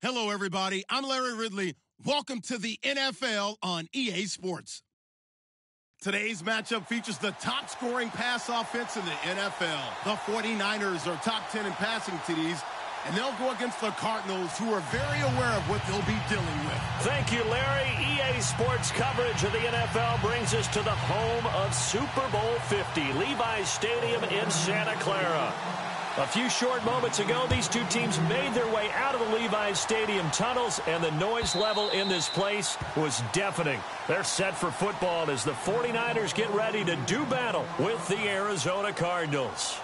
Hello, everybody. I'm Larry Ridley. Welcome to the NFL on EA Sports. Today's matchup features the top-scoring pass offense in the NFL. The 49ers are top 10 in passing TDs, and they'll go against the Cardinals, who are very aware of what they'll be dealing with. Thank you, Larry. EA Sports coverage of the NFL brings us to the home of Super Bowl 50, Levi's Stadium in Santa Clara. A few short moments ago, these two teams made their way out of the Levi's Stadium tunnels, and the noise level in this place was deafening. They're set for football as the 49ers get ready to do battle with the Arizona Cardinals.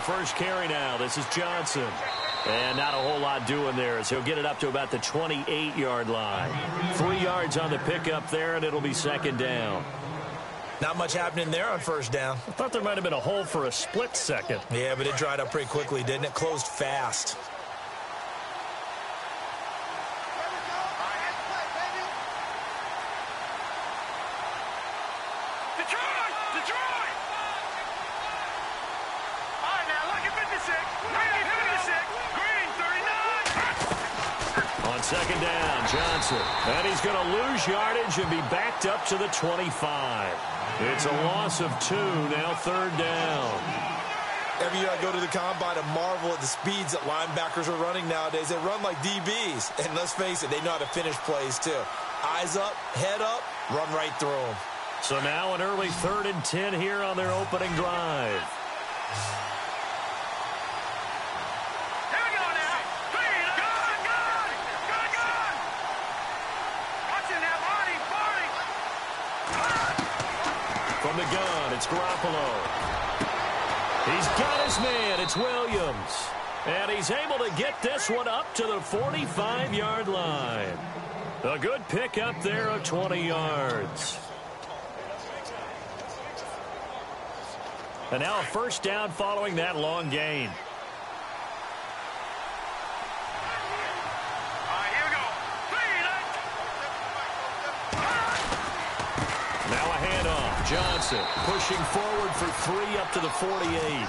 First carry now. This is Johnson. And not a whole lot doing there as he'll get it up to about the 28-yard line. 3 yards on the pickup there, and it'll be second down. Not much happening there on first down. I thought there might have been a hole for a split second. Yeah, but it dried up pretty quickly, didn't it? Closed fast. Second down, Johnson. And he's going to lose yardage and be backed up to the 25. It's a loss of 2, now third down. Every year I go to the combine and marvel at the speeds that linebackers are running nowadays. They run like DBs. And let's face it, they know how to finish plays too. Eyes up, head up, run right through them. So now an early 3rd and 10 here on their opening drive. From the gun, it's Garoppolo. He's got his man. It's Williams. And he's able to get this one up to the 45-yard line. A good pickup there of 20 yards. And now a first down following that long gain. Johnson pushing forward for 3 up to the 48.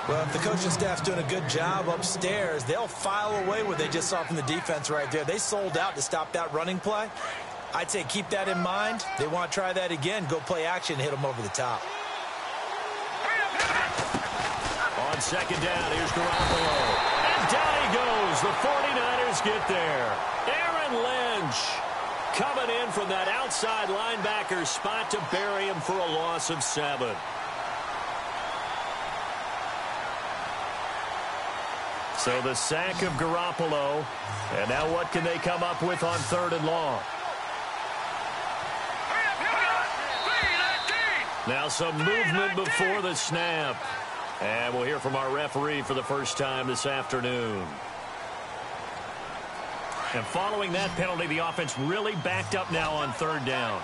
Well, if the coaching staff's doing a good job upstairs, they'll file away what they just saw from the defense right there. They sold out to stop that running play. I'd say keep that in mind. They want to try that again. Go play action, hit them over the top. On second down, here's Garoppolo. And down he goes. The 49ers get there. Aaron Lynch coming in from that outside linebacker spot to bury him for a loss of 7. So the sack of Garoppolo. And now what can they come up with on 3rd and long? Now some movement before the snap. And we'll hear from our referee for the first time this afternoon. And following that penalty, the offense really backed up now on 3rd down.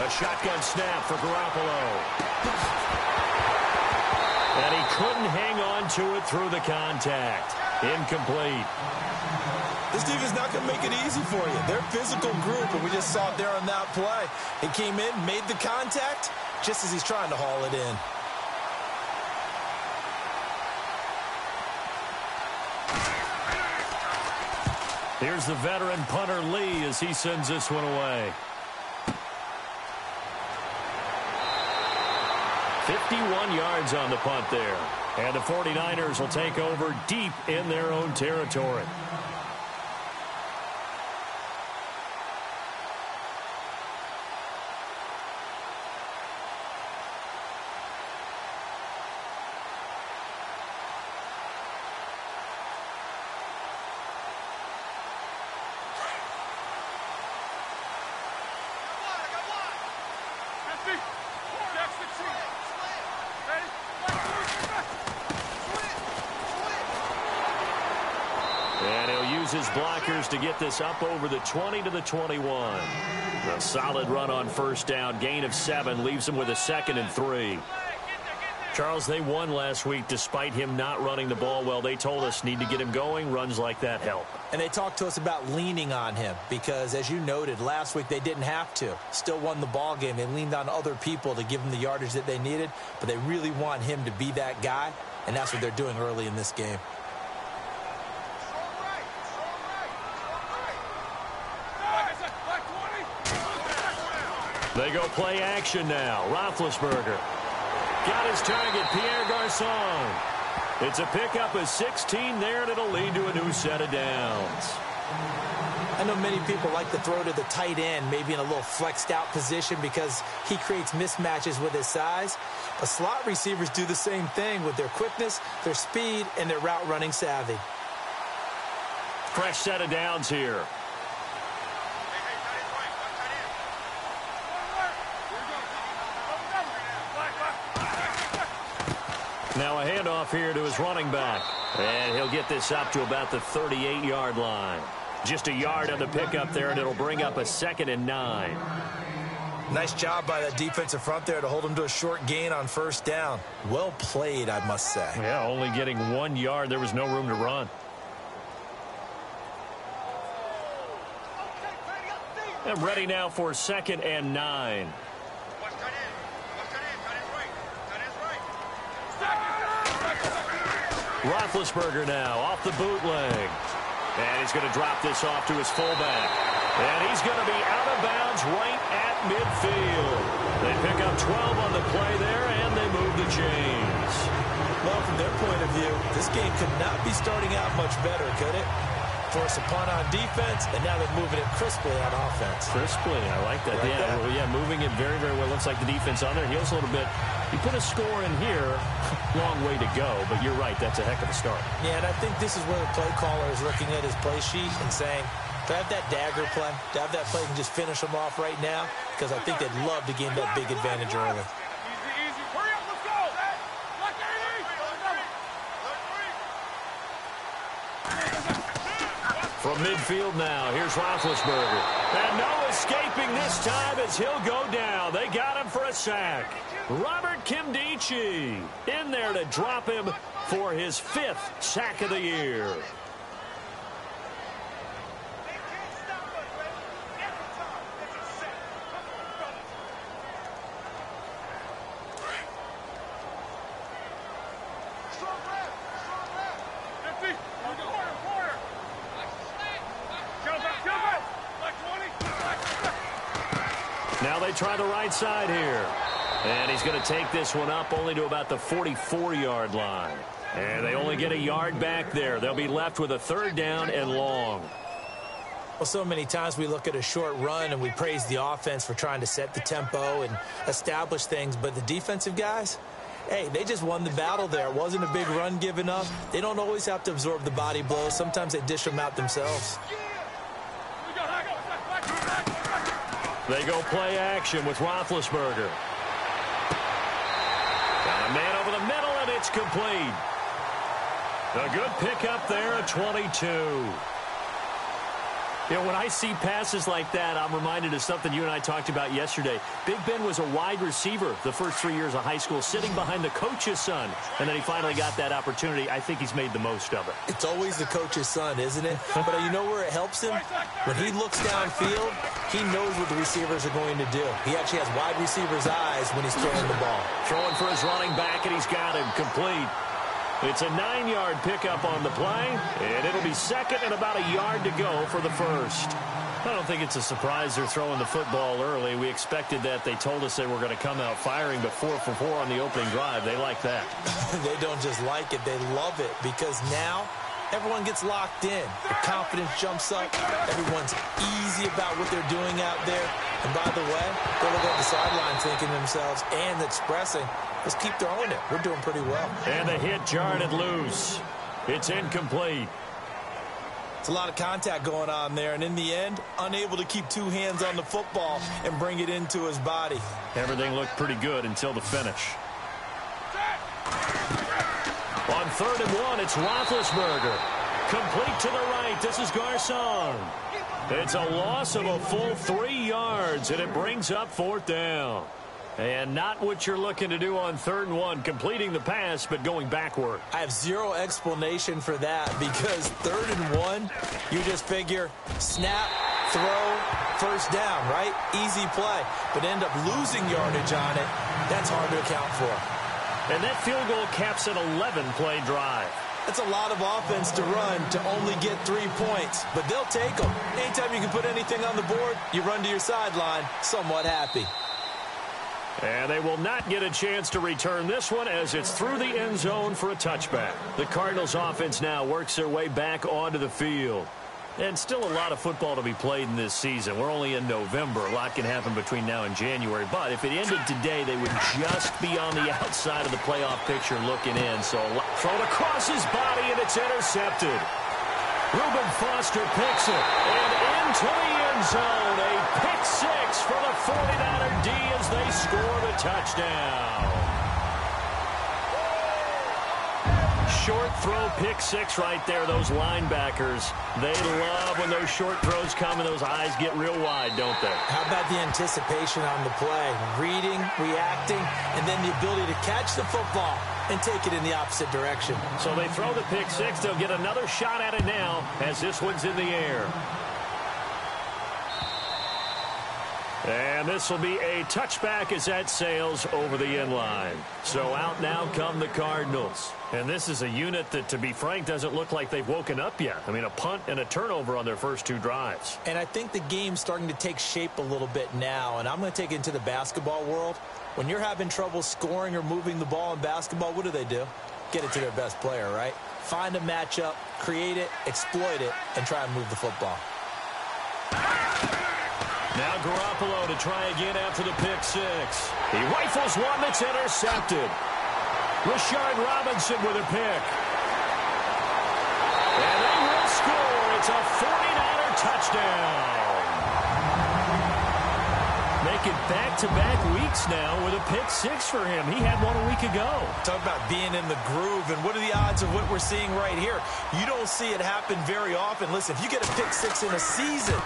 A shotgun snap for Garoppolo. And he couldn't hang on to it through the contact. Incomplete. This defense not going to make it easy for you. They're a physical group, and we just saw it there on that play. He came in, made the contact, just as he's trying to haul it in. Here's the veteran punter Lee as he sends this one away. 51 yards on the punt there. And the 49ers will take over deep in their own territory. And he'll use his blockers to get this up over the 20 to the 21. A solid run on first down. Gain of 7 leaves him with a 2nd and 3. Charles, they won last week despite him not running the ball well. They told us need to get him going. Runs like that help. And they talked to us about leaning on him because, as you noted, last week they didn't have to. Still won the ball game. They leaned on other people to give them the yardage that they needed, but they really want him to be that guy, and that's what they're doing early in this game. They go play action now. Roethlisberger got his target, Pierre Garçon. It's a pickup of 16 there, and it'll lead to a new set of downs. I know many people like to throw to the tight end, maybe in a little flexed out position because he creates mismatches with his size. But slot receivers do the same thing with their quickness, their speed, and their route running savvy. Fresh set of downs here. Now a handoff here to his running back. And he'll get this up to about the 38-yard line. Just a yard on the pickup there, and it'll bring up a 2nd and 9. Nice job by that defensive front there to hold him to a short gain on first down. Well played, I must say. Yeah, only getting 1 yard. There was no room to run. And ready now for 2nd and 9. Roethlisberger now off the bootleg. And he's going to drop this off to his fullback. And he's going to be out of bounds right at midfield. They pick up 12 on the play there, and they move the chains. Well, from their point of view, this game could not be starting out much better, could it? Force a punt on defense, and now they're moving it crisply on offense. Crisply, I like that. Yeah, moving it very, very well. Looks like the defense on there heals a little bit. You put a score in here, long way to go, but you're right, that's a heck of a start. Yeah, and I think this is where the play caller is looking at his play sheet and saying, to have that dagger play, to have that play and just finish them off right now, because I think they'd love to gain that big advantage early. From midfield now, here's Roethlisberger. And no escaping this time as he'll go down. They got him for a sack. Robert Kimdichie in there to drop him for his 5th sack of the year. Now they try the right side here. And he's going to take this one up only to about the 44-yard line. And they only get a yard back there. They'll be left with a 3rd down and long. Well, so many times we look at a short run and we praise the offense for trying to set the tempo and establish things. But the defensive guys, hey, they just won the battle there. It wasn't a big run given up. They don't always have to absorb the body blows. Sometimes they dish them out themselves. They go play action with Roethlisberger. Got a man over the middle, and it's complete. A good pickup there at 22. You know, when I see passes like that, I'm reminded of something you and I talked about yesterday. Big Ben was a wide receiver the first 3 years of high school, sitting behind the coach's son, and then he finally got that opportunity. I think he's made the most of it. It's always the coach's son, isn't it? But you know where it helps him? When he looks downfield, he knows what the receivers are going to do. He actually has wide receivers' eyes when he's throwing the ball. Throwing for his running back, and he's got him complete. It's a 9-yard pickup on the play, and it'll be 2nd and about a yard to go for the 1st. I don't think it's a surprise they're throwing the football early. We expected that. They told us they were going to come out firing, but 4 for 4 on the opening drive. They like that. They don't just like it. They love it because now everyone gets locked in. The confidence jumps up. Everyone's easy about what they're doing out there. And by the way, they're looking at the sideline thinking to themselves and expressing, let's keep throwing it. We're doing pretty well. And the hit jarred it loose. It's incomplete. It's a lot of contact going on there, and in the end, unable to keep two hands on the football and bring it into his body. Everything looked pretty good until the finish. On 3rd and 1, it's Roethlisberger. Complete to the right. This is Garcon. It's a loss of a full 3 yards, and it brings up 4th down. And not what you're looking to do on 3rd and 1, completing the pass, but going backward. I have zero explanation for that because 3rd and 1, you just figure snap, throw, first down, right? Easy play. But end up losing yardage on it. That's hard to account for. And that field goal caps an 11-play drive. That's a lot of offense to run to only get 3 points, but they'll take them. Anytime you can put anything on the board, you run to your sideline somewhat happy. And they will not get a chance to return this one as it's through the end zone for a touchback. The Cardinals offense now works their way back onto the field. And still a lot of football to be played in this season. We're only in November. A lot can happen between now and January. But if it ended today, they would just be on the outside of the playoff picture looking in. So thrown across his body, and it's intercepted. Reuben Foster picks it. And into the end zone. A pick six for the 49er D as they score the touchdown. Short throw pick six right there. Those linebackers, they love when those short throws come and those eyes get real wide, don't they? How about the anticipation on the play? Reading, reacting, and then the ability to catch the football and take it in the opposite direction. So they throw the pick six. They'll get another shot at it now as this one's in the air. And this will be a touchback as that sails over the end line. So out now come the Cardinals. And this is a unit that, to be frank, doesn't look like they've woken up yet. I mean, a punt and a turnover on their first 2 drives. And I think the game's starting to take shape a little bit now. And I'm going to take it into the basketball world. When you're having trouble scoring or moving the ball in basketball, what do? Get it to their best player, right? Find a matchup, create it, exploit it, and try and move the football. Now Garoppolo to try again after the pick six. He rifles one that's intercepted. Rashard Robinson with a pick. And they will score. It's a 49er touchdown. Making back-to-back weeks now with a pick six for him. He had one a week ago. Talk about being in the groove, and what are the odds of what we're seeing right here? You don't see it happen very often. Listen, if you get a pick six in a season,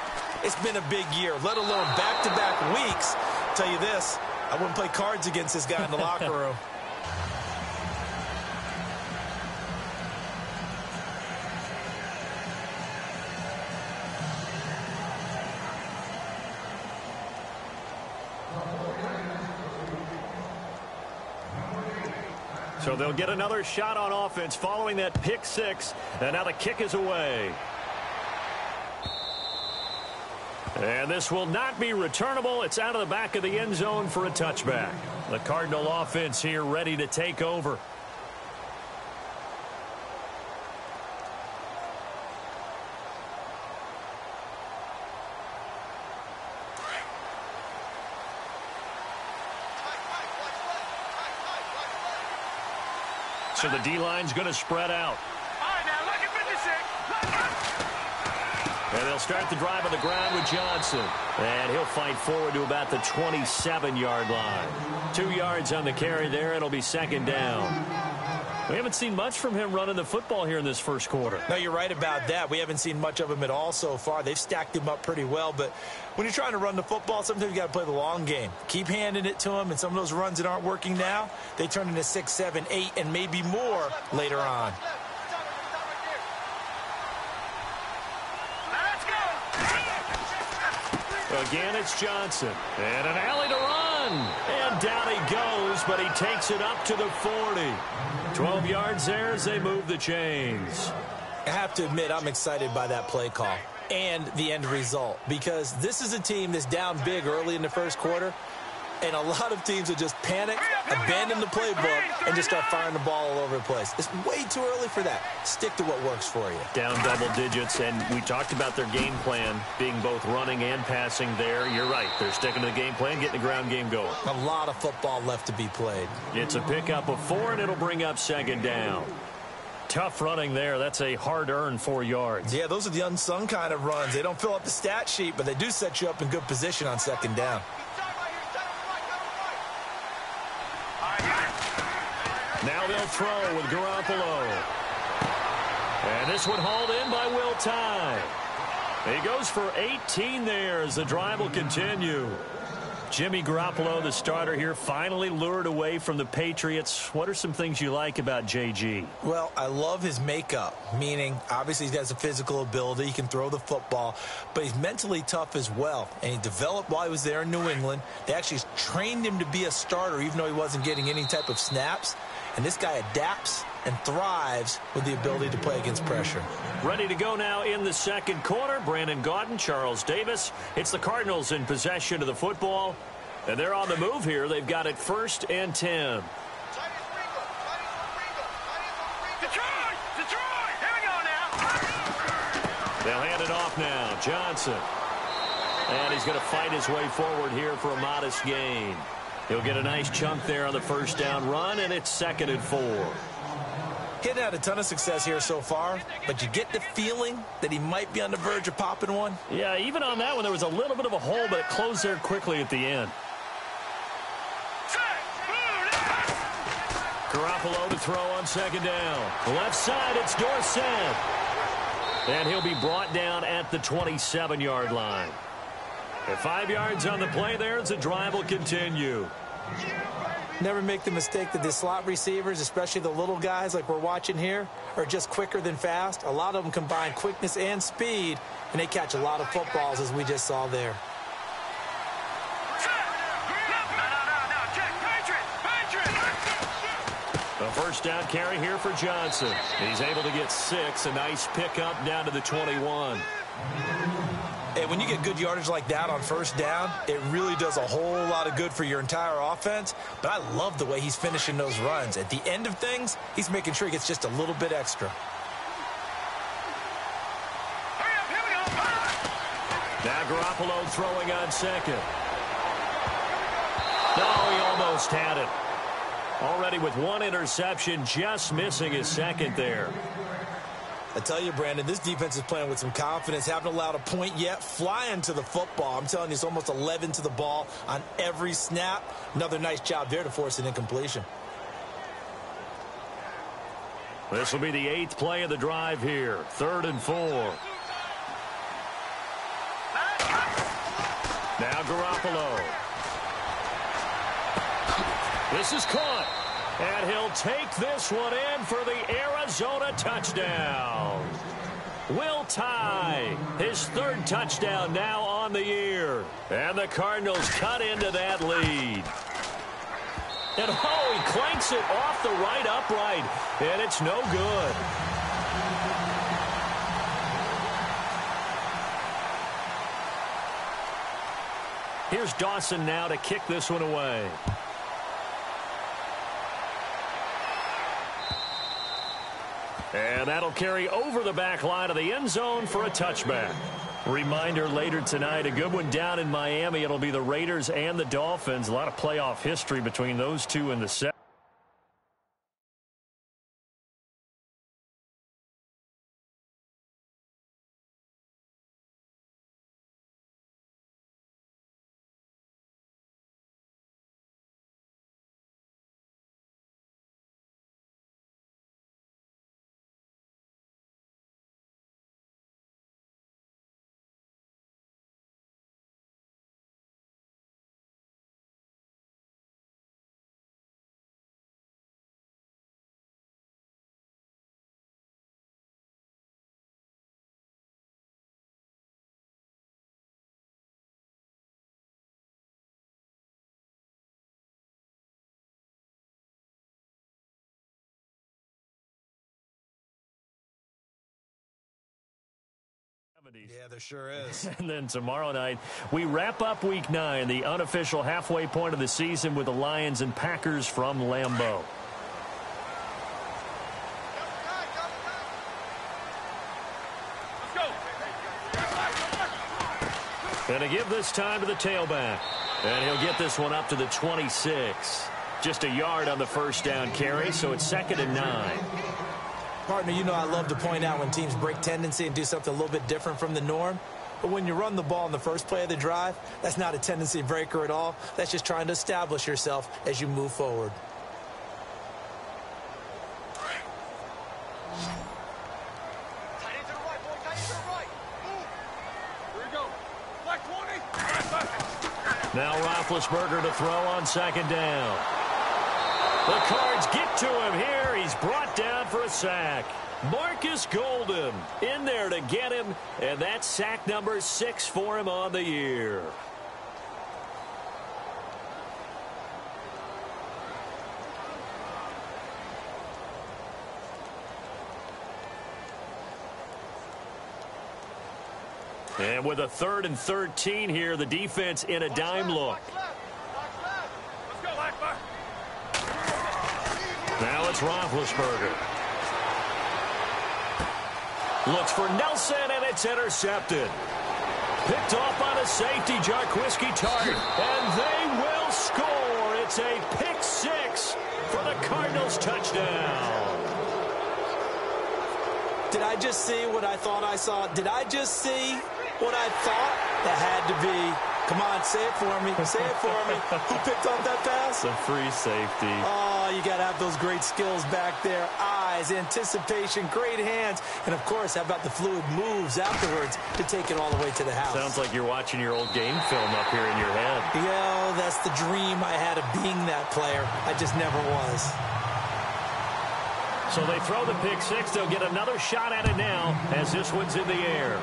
it's been a big year, let alone back-to-back weeks. I'll tell you this, I wouldn't play cards against this guy in the locker room. So they'll get another shot on offense following that pick six. And now the kick is away. And this will not be returnable. It's out of the back of the end zone for a touchback. The Cardinal offense here ready to take over. So the D-line's going to spread out. And they'll start the drive on the ground with Johnson. And he'll fight forward to about the 27-yard line. 2 yards on the carry there. It'll be second down. We haven't seen much from him running the football here in this first quarter. No, you're right about that. We haven't seen much of him at all so far. They've stacked him up pretty well. But when you're trying to run the football, sometimes you got to play the long game. Keep handing it to him, and some of those runs that aren't working now, they turn into 6, 7, 8, and maybe more later on. Again, it's Johnson. And an alley to run. And down he goes, but he takes it up to the 40. 12 yards there as they move the chains. I have to admit, I'm excited by that play call and the end result, because this is a team that's down big early in the first quarter, and a lot of teams will just panic, abandon the playbook, and just start firing the ball all over the place. It's way too early for that. Stick to what works for you. Down double digits, and we talked about their game plan being both running and passing there. You're right. They're sticking to the game plan, getting the ground game going. A lot of football left to be played. It's a pickup of 4, and it'll bring up second down. tough running there. That's a hard-earned 4 yards. Yeah, those are the unsung kind of runs. They don't fill up the stat sheet, but they do set you up in good position on second down. Now they'll throw with Garoppolo. And this one hauled in by Will Tye. He goes for 18 there as the drive will continue. Jimmy Garoppolo, the starter here, finally lured away from the Patriots. What are some things you like about JG? Well, I love his makeup, meaning obviously he has a physical ability. He can throw the football, but he's mentally tough as well. And he developed while he was there in New England. They actually trained him to be a starter even though he wasn't getting any type of snaps. And this guy adapts and thrives with the ability to play against pressure. Ready to go now in the second quarter. Brandon Gaudin, Charles Davis. It's the Cardinals in possession of the football. And they're on the move here. They've got it 1st and 10. Detroit! Here we go now! They'll hand it off now. Johnson. And he's going to fight his way forward here for a modest gain. He'll get a nice chunk there on the first down run, and it's 2nd and 4. He hadn't had a ton of success here so far, but you get the feeling that he might be on the verge of popping one. Yeah, even on that one, there was a little bit of a hole, but it closed there quickly at the end. Garoppolo to throw on 2nd down. Left side, it's Dorsett. And he'll be brought down at the 27-yard line. And 5 yards on the play there as the drive will continue. Never make the mistake that the slot receivers, especially the little guys like we're watching here, are just quicker than fast. A lot of them combine quickness and speed, and they catch a lot of footballs, as we just saw there. A first down carry here for Johnson. He's able to get 6. A nice pickup down to the 21. And when you get good yardage like that on first down, it really does a whole lot of good for your entire offense. But I love the way he's finishing those runs. At the end of things, he's making sure he gets just a little bit extra. Now Garoppolo throwing on 2nd. No, he almost had it. Already with 1 interception, just missing his 2nd there. I tell you, Brandon, this defense is playing with some confidence. Haven't allowed a point yet. Flying to the football. I'm telling you, it's almost 11 to the ball on every snap. Another nice job there to force an incompletion. This will be the 8th play of the drive here. 3rd and 4. Now Garoppolo. This is caught. And he'll take this one in for the Arizona touchdown. Will Tye, his 3rd touchdown now on the year. And the Cardinals cut into that lead. And he clanks it off the right upright. And it's no good. Here's Dawson now to kick this one away. And that'll carry over the back line of the end zone for a touchback. Reminder later tonight, a good one down in Miami. It'll be the Raiders and the Dolphins. A lot of playoff history between those two in the set. Yeah, there sure is. And then tomorrow night, we wrap up Week 9, the unofficial halfway point of the season with the Lions and Packers from Lambeau. And to give this time to the tailback. And he'll get this one up to the 26. Just a yard on the first down carry, so it's 2nd and 9. Partner, you know I love to point out when teams break tendency and do something a little bit different from the norm. But when you run the ball in the first play of the drive, that's not a tendency breaker at all. That's just trying to establish yourself as you move forward. Tight end to the right, boy. Tight end to the right. Move. Here we go. Black 20. Now Roethlisberger to throw on second down. The Cards get to him here. He's brought down for a sack. Marcus Golden in there to get him, and that's sack number 6 for him on the year. And with a 3rd and 13 here, the defense in a dime look. Let's go, Akbar. Now it's Roethlisberger. Looks for Nelson, and it's intercepted. Picked off on a safety, Jarquiski Tart. And they will score. It's a pick 6 for the Cardinals touchdown. Did I just see what I thought I saw? Did I just see what I thought? That had to be. Come on, say it for me. Say it for me. Who picked off that pass? The free safety. Oh, you got to have those great skills back there. Eyes, anticipation, great hands. And, of course, how about the fluid moves afterwards to take it all the way to the house? Sounds like you're watching your old game film up here in your head. Yeah, that's the dream I had of being that player. I just never was. So they throw the pick 6. They'll get another shot at it now as this one's in the air.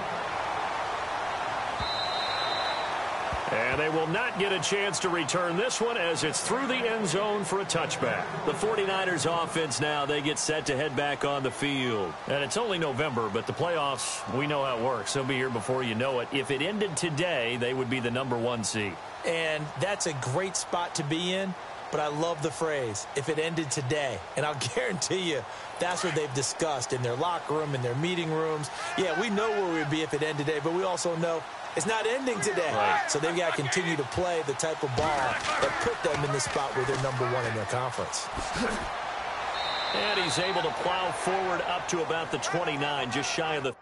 And they will not get a chance to return this one as it's through the end zone for a touchback. The 49ers offense now, they get set to head back on the field. And it's only November, but the playoffs, we know how it works. They'll be here before you know it. If it ended today, they would be the number 1 seed. And that's a great spot to be in. But I love the phrase, if it ended today. And I'll guarantee you, that's what they've discussed in their locker room, in their meeting rooms. Yeah, we know where we'd be if it ended today, but we also know it's not ending today. Right. So they've got to continue to play the type of ball that put them in the spot where they're number 1 in their conference. And he's able to plow forward up to about the 29, just shy of the...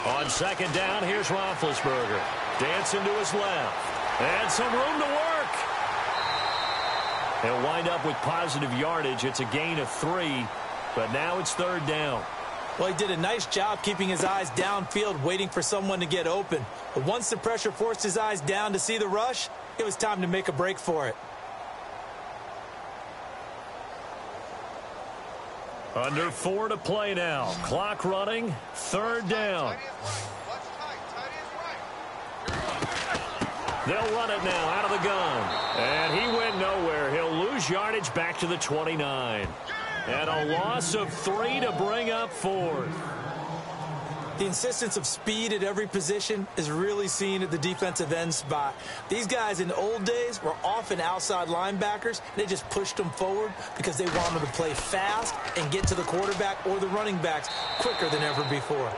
On second down, here's Roethlisberger. Dancing to his left. And some room to work. He'll wind up with positive yardage. It's a gain of 3, but now it's 3rd down. Well, he did a nice job keeping his eyes downfield, waiting for someone to get open. But once the pressure forced his eyes down to see the rush, it was time to make a break for it. Under 4 to play now. Clock running. 3rd down. They'll run it now out of the gun. And he went nowhere. He'll lose yardage back to the 29. And a loss of 3 to bring up 4th. The insistence of speed at every position is really seen at the defensive end spot. These guys in the old days were often outside linebackers. They just pushed them forward because they wanted to play fast and get to the quarterback or the running backs quicker than ever before.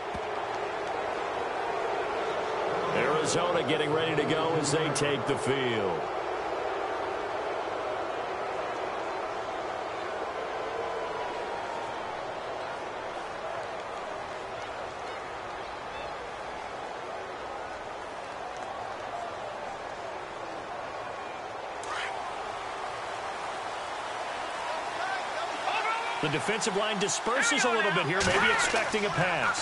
Arizona getting ready to go as they take the field. The defensive line disperses a little bit here, maybe expecting a pass.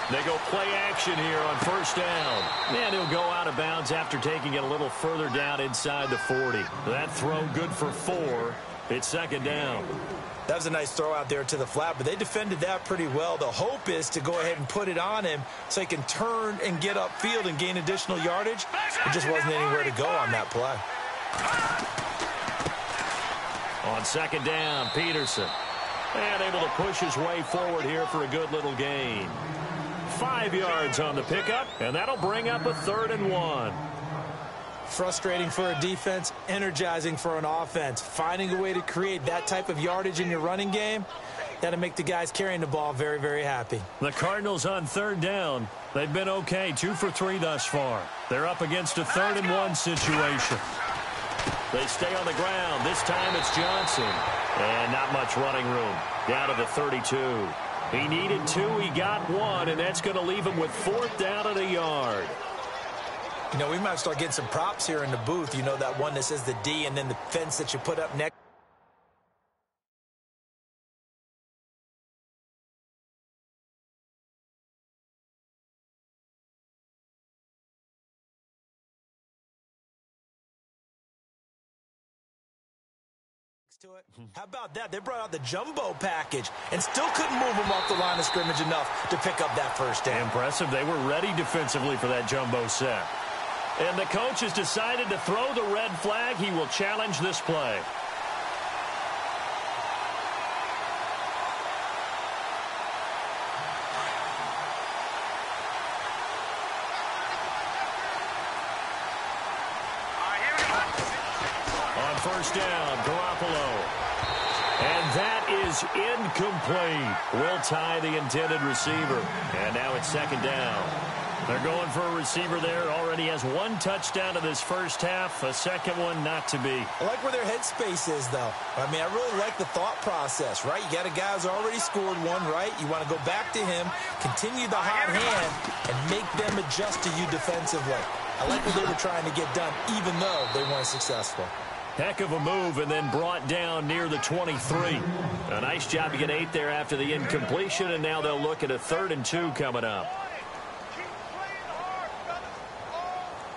They go play action here on first down. And he'll go out of bounds after taking it a little further down inside the 40. That throw good for 4. It's second down. That was a nice throw out there to the flat, but they defended that pretty well. The hope is to go ahead and put it on him so he can turn and get upfield and gain additional yardage. There just wasn't anywhere to go on that play. On second down, Peterson. And able to push his way forward here for a good little gain. 5 yards on the pickup, and that'll bring up a 3rd and 1. Frustrating for a defense, energizing for an offense. Finding a way to create that type of yardage in your running game, that'll make the guys carrying the ball very, very happy. The Cardinals on 3rd down. They've been okay, 2 for 3 thus far. They're up against a 3rd and 1 situation. They stay on the ground. This time it's Johnson. And not much running room. Down to the 32. He needed 2. He got 1, and that's going to leave him with 4th down and a yard. You know, we might start getting some props here in the booth. You know, that one that says the D and then the fence that you put up next. To it. How about that? They brought out the jumbo package and still couldn't move them off the line of scrimmage enough to pick up that first down. Impressive. They were ready defensively for that jumbo set. And the coach has decided to throw the red flag. He will challenge this play. First down, Garoppolo. And that is incomplete. Will tie the intended receiver. And now it's second down. They're going for a receiver there. Already has 1 touchdown in this first half. A second one not to be. I like where their headspace is, though. I mean, I really like the thought process, right? You got a guy who's already scored 1, right? You want to go back to him, continue the hot hand, and make them adjust to you defensively. I like what they were trying to get done, even though they weren't successful. Heck of a move, and then brought down near the 23. A nice job to get 8 there after the incompletion, and now they'll look at a 3rd and 2 coming up.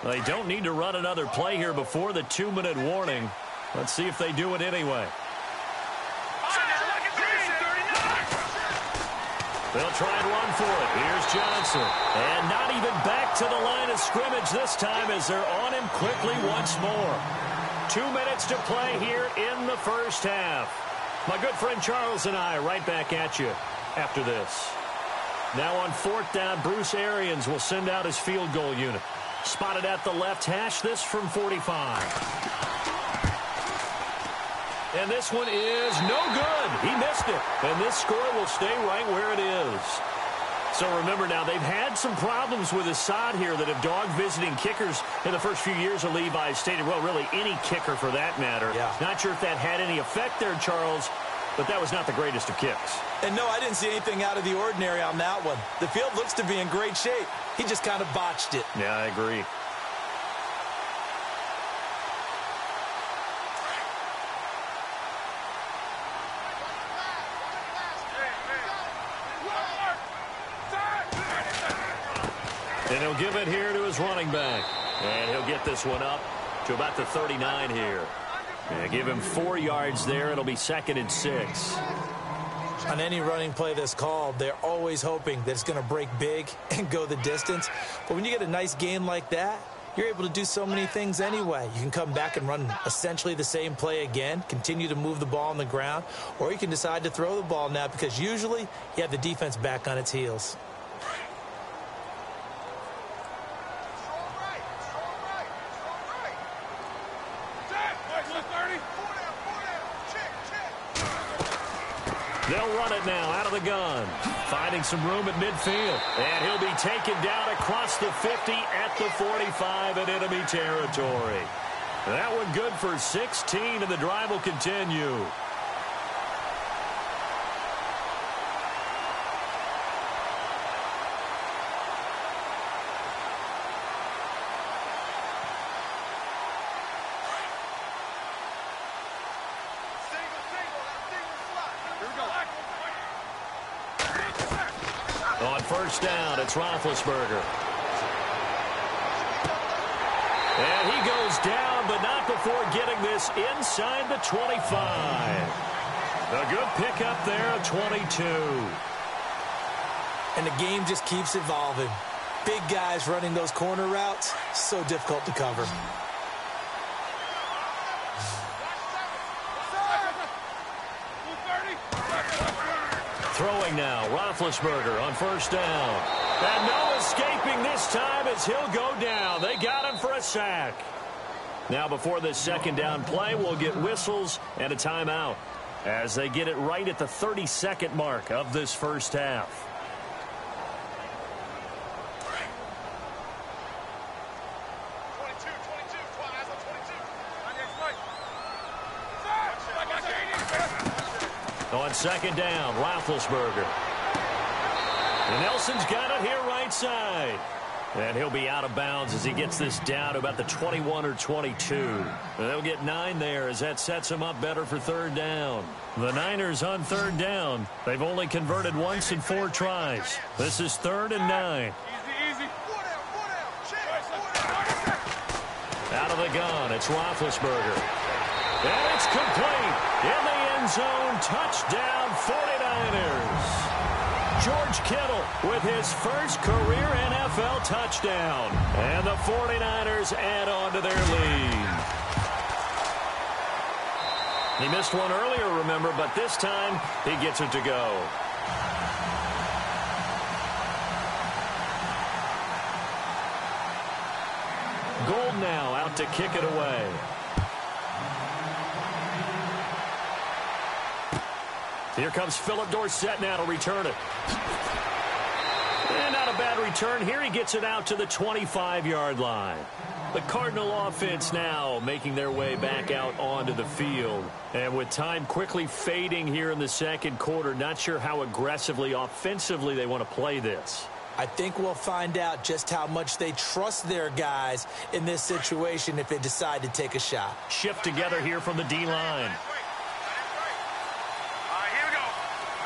They don't need to run another play here before the 2-minute warning. Let's see if they do it anyway. They'll try and run for it. Here's Johnson. And not even back to the line of scrimmage this time as they're on him quickly once more. 2 minutes to play here in the first half. My good friend Charles and I right back at you after this. Now on 4th down, Bruce Arians will send out his field goal unit. Spotted at the left hash, this from 45. And this one is no good. He missed it. And this score will stay right where it is. So remember now, they've had some problems with Assad here that have dogged visiting kickers in the first few years of Levi's Stadium. Well, really any kicker for that matter. Yeah. Not sure if that had any effect there, Charles, but that was not the greatest of kicks. And no, I didn't see anything out of the ordinary on that one. The field looks to be in great shape. He just kind of botched it. Yeah, I agree. And he'll give it here to his running back. And he'll get this one up to about the 39 here. And give him 4 yards there. It'll be 2nd and 6. On any running play that's called, they're always hoping that it's going to break big and go the distance. But when you get a nice gain like that, you're able to do so many things anyway. You can come back and run essentially the same play again, continue to move the ball on the ground, or you can decide to throw the ball now because usually you have the defense back on its heels. They'll run it now out of the gun. Finding some room at midfield. And he'll be taken down across the 50 at the 45 in enemy territory. That one good for 16, and the drive will continue. On first down, it's Roethlisberger. And he goes down, but not before getting this inside the 25. A good pickup there, a 22. And the game just keeps evolving. Big guys running those corner routes, so difficult to cover. Throwing now, Roethlisberger on first down. And no escaping this time as he'll go down. They got him for a sack. Now before this second down play, we'll get whistles and a timeout as they get it right at the 30-second mark of this first half. On second down, Roethlisberger. And Nelson's got it here right side. And he'll be out of bounds as he gets this down to about the 21 or 22. And they'll get 9 there as that sets him up better for third down. The Niners on third down. They've only converted once in 4 tries. This is 3rd and 9. Out of the gun, it's Roethlisberger. And it's complete. In the end zone, touchdown 49ers. George Kittle with his first career NFL touchdown. And the 49ers add on to their lead. He missed one earlier, remember, but this time he gets it to go. Gold now out to kick it away. Here comes Philip Dorsett now to return it. And not a bad return. Here he gets it out to the 25-yard line. The Cardinal offense now making their way back out onto the field. And with time quickly fading here in the second quarter, not sure how aggressively, offensively they want to play this. I think we'll find out just how much they trust their guys in this situation if they decide to take a shot. Shift together here from the D-line.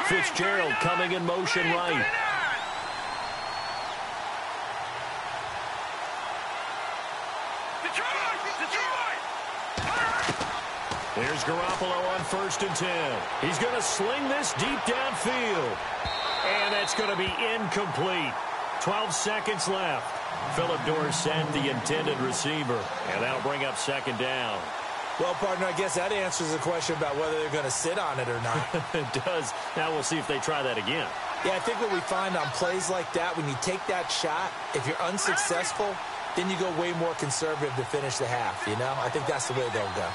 Fitzgerald coming in motion right. Here's Garoppolo on 1st and 10. He's going to sling this deep downfield. And that's going to be incomplete. 12 seconds left. Philip Dorsett, the intended receiver. And that'll bring up second down. Well, partner, I guess that answers the question about whether they're going to sit on it or not. It does. Now we'll see if they try that again. Yeah, I think what we find on plays like that, when you take that shot, if you're unsuccessful, then you go way more conservative to finish the half, you know? I think that's the way they'll go.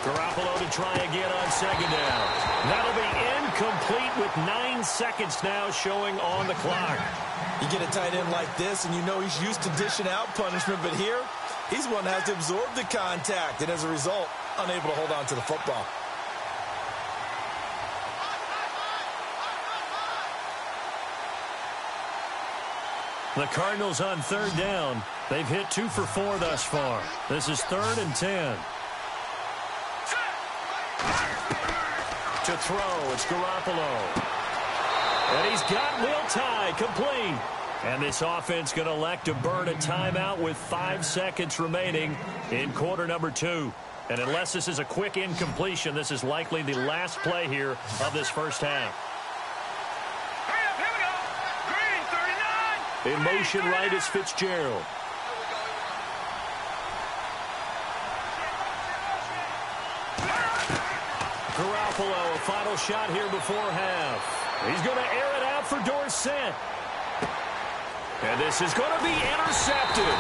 Garoppolo to try again on second down. That'll be incomplete with 9 seconds now showing on the clock. You get a tight end like this, and you know he's used to dishing out punishment, but here, he's one that has to absorb the contact, and as a result, unable to hold on to the football. The Cardinals on third down. They've hit 2 for 4 thus far. This is 3rd and 10. To throw, it's Garoppolo. And he's got Will Tye complete. And this offense going to elect to burn a timeout with 5 seconds remaining in quarter number 2. And unless this is a quick incompletion, this is likely the last play here of this first half. In motion right is Fitzgerald. Garoppolo, a final shot here before half. He's going to air it out for Dorsett. And this is going to be intercepted.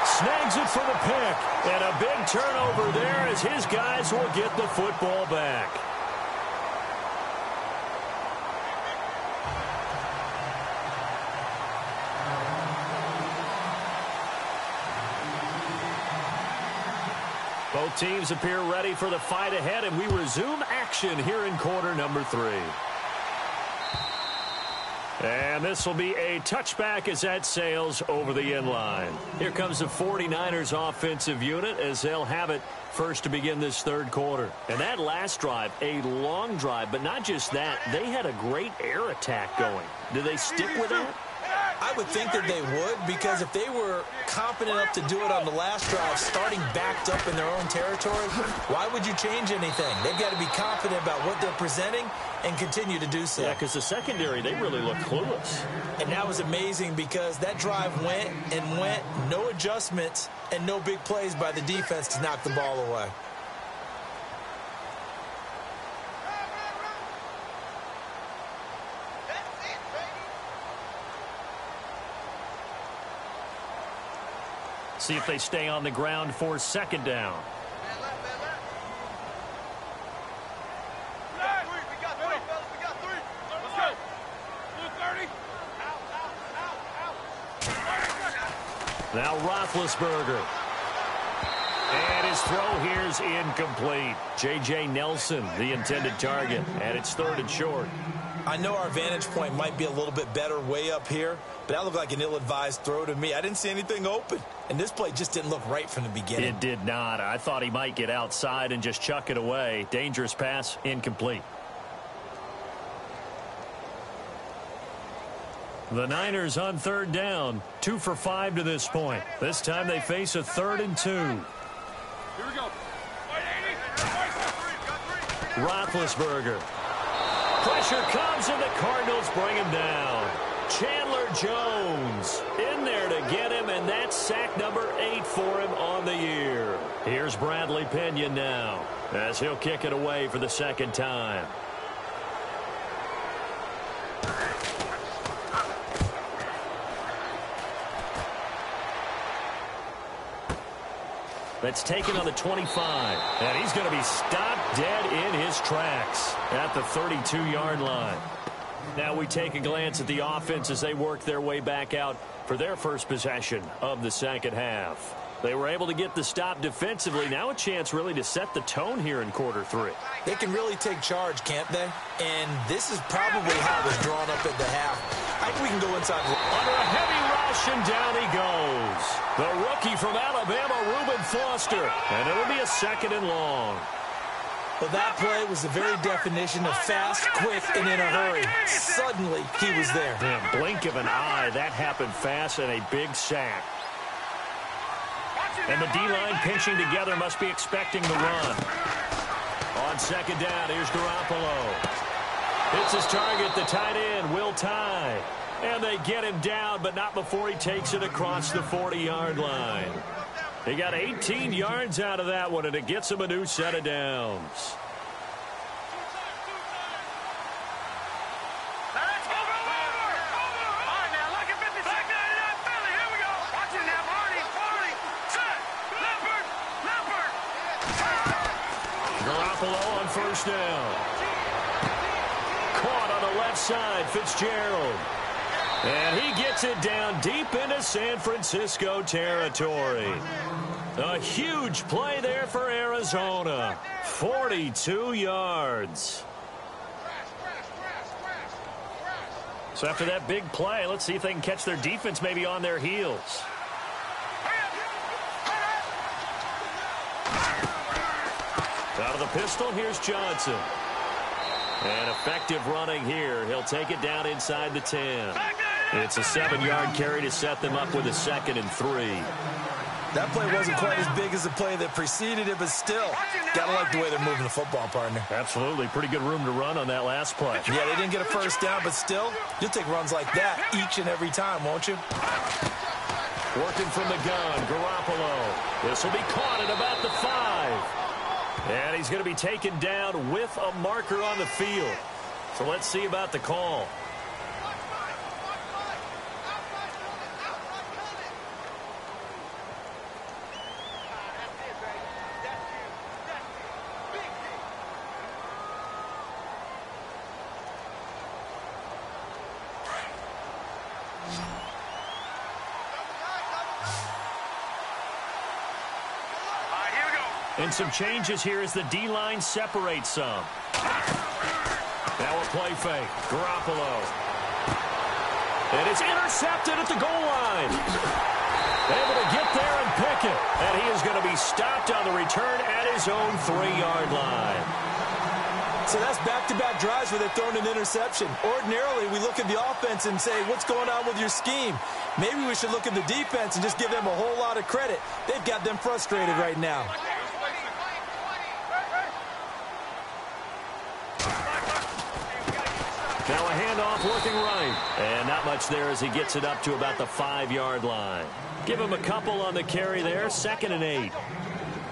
Snags it for the the pick. And a big turnover there as his guys will get the football back. Both teams appear ready for the fight ahead, and we resume action here in quarter number 3. And this will be a touchback as that sails over the end line. Here comes the 49ers offensive unit as they'll have it first to begin this third quarter. And that last drive, a long drive, but not just that, they had a great air attack going. Do they stick with that? I would think that they would, because if they were confident enough to do it on the last drive, starting backed up in their own territory, why would you change anything? They've got to be confident about what they're presenting and continue to do so. Yeah, because the secondary, they really look clueless. And that was amazing because that drive went and went, no adjustments and no big plays by the defense to knock the ball away. See if they stay on the ground for second down. We got three, fellas. We got three. Let's go. Blue 30. Out. Now Roethlisberger. And his throw here's incomplete. J.J. Nelson, the intended target. And it's third and short. I know our vantage point might be a little bit better way up here, but that looked like an ill-advised throw to me. I didn't see anything open, and this play just didn't look right from the beginning. It did not. I thought he might get outside and just chuck it away. Dangerous pass, incomplete. The Niners on third down, 2 for 5 to this point. This time they face a 3rd and 2. Here we go. Roethlisberger. Pressure comes, and the Cardinals bring him down. Chandler Jones in there to get him, and that's sack number 8 for him on the year. Here's Bradley Pinion now as he'll kick it away for the second time. That's taken on the 25. And he's going to be stopped dead in his tracks at the 32-yard line. Now we take a glance at the offense as they work their way back out for their first possession of the second half. They were able to get the stop defensively. Now a chance really to set the tone here in quarter 3. They can really take charge, can't they? And this is probably how it was drawn up at the half. I think we can go inside. Under a heavy rush, and down he goes. The rookie from Alabama, Reuben Foster. And it'll be a 2nd and long. Well, that play was the very definition of fast, quick, and in a hurry. Suddenly, he was there. In a blink of an eye, that happened fast, and a big sack. And the D-line pinching together must be expecting the run. On second down, here's Garoppolo. It's his target, the tight end, Will Tye. And they get him down, but not before he takes it across the 40-yard line. He got 18 yards out of that one, and it gets him a new set of downs. Garoppolo on first down. Caught on the left side, Fitzgerald. And he gets it down deep into San Francisco territory. A huge play there for Arizona. 42 yards. So after that big play, let's see if they can catch their defense maybe on their heels. Out of the pistol, here's Johnson. And effective running here. He'll take it down inside the 10. It's a 7-yard carry to set them up with a 2nd and 3. That play wasn't quite as big as the play that preceded it, but still, gotta like the way they're moving the football, partner. Absolutely. Pretty good room to run on that last play. Yeah, they didn't get a first down, but still, you'll take runs like that each and every time, won't you? Working from the gun, Garoppolo. This will be caught at about the 5. And he's going to be taken down with a marker on the field. So let's see about the call. And some changes here as the D-line separates some. Now a play fake. Garoppolo. And it's intercepted at the goal line. Able to get there and pick it. And he is going to be stopped on the return at his own 3-yard line. So that's back-to-back drives where they're throwing an interception. Ordinarily, we look at the offense and say, what's going on with your scheme? Maybe we should look at the defense and just give them a whole lot of credit. They've got them frustrated right now. Now a handoff looking right. And not much there as he gets it up to about the 5-yard line. Give him a couple on the carry there. 2nd and 8.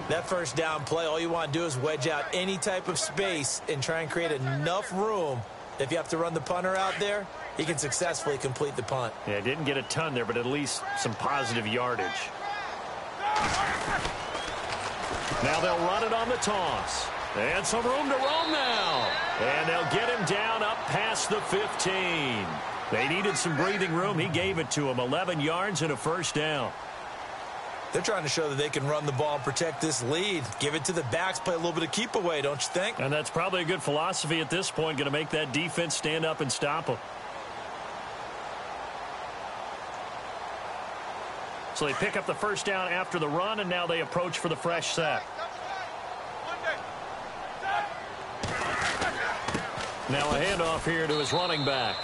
That first down play, all you want to do is wedge out any type of space and try and create enough room. If you have to run the punter out there, he can successfully complete the punt. Yeah, didn't get a ton there, but at least some positive yardage. Now they'll run it on the toss. And some room to roam now. And they'll get him down up past the 15. They needed some breathing room. He gave it to him. 11 yards and a first down. They're trying to show that they can run the ball and protect this lead. Give it to the backs, play a little bit of keep away, don't you think? And that's probably a good philosophy at this point, going to make that defense stand up and stop them. So they pick up the first down after the run, and now they approach for the fresh set. Now a handoff here to his running back.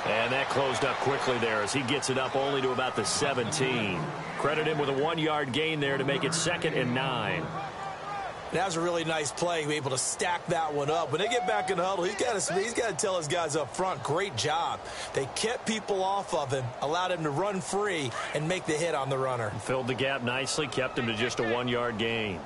And that closed up quickly there as he gets it up only to about the 17. Credit him with a 1-yard gain there to make it 2nd and 9. That was a really nice play, able to stack that one up. When they get back in the huddle, he's got to tell his guys up front, great job. They kept people off of him, allowed him to run free and make the hit on the runner. Filled the gap nicely, kept him to just a 1-yard gain.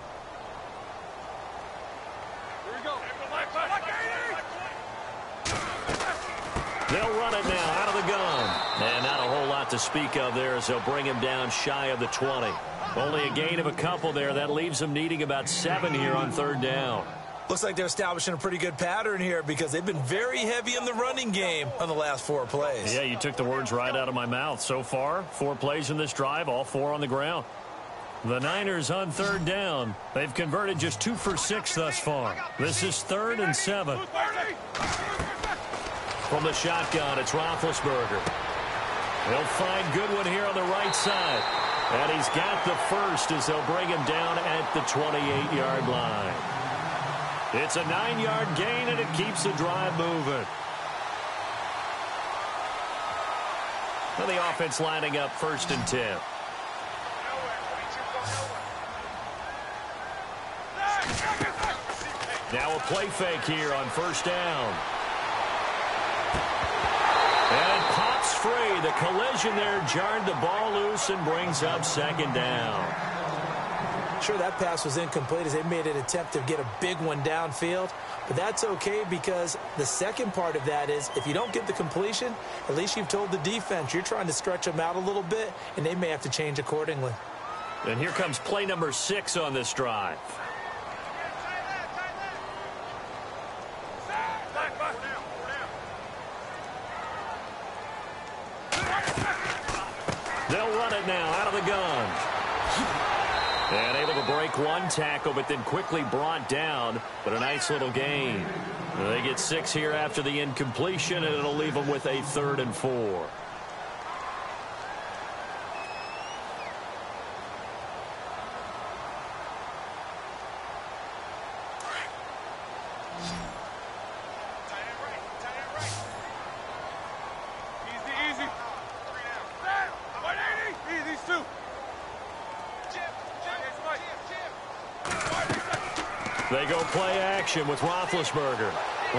They'll run it now out of the gun. And not a whole lot to speak of there as they'll bring him down shy of the 20. Only a gain of a couple there. That leaves them needing about 7 here on 3rd down. Looks like they're establishing a pretty good pattern here because they've been very heavy in the running game on the last 4 plays. Yeah, you took the words right out of my mouth. So far, 4 plays in this drive, all 4 on the ground. The Niners on 3rd down. They've converted just 2 for 6 thus far. This is 3rd and 7. From the shotgun, it's Roethlisberger. They'll find Goodwin here on the right side. And he's got the first as they'll bring him down at the 28-yard line. It's a 9-yard gain, and it keeps the drive moving. Well, the offense lining up 1st and 10. Now a play fake here on 1st down. And it pops free. The collision there jarred the ball loose and brings up 2nd down. Sure, that pass was incomplete as they made an attempt to get a big one downfield. But that's okay because the second part of that is if you don't get the completion, at least you've told the defense you're trying to stretch them out a little bit, and they may have to change accordingly. And here comes play number 6 on this drive. They'll run it now out of the gun. And able to break 1 tackle, but then quickly brought down. But a nice little gain. They get 6 here after the incompletion, and it'll leave them with a 3rd and 4. They go play action with Roethlisberger.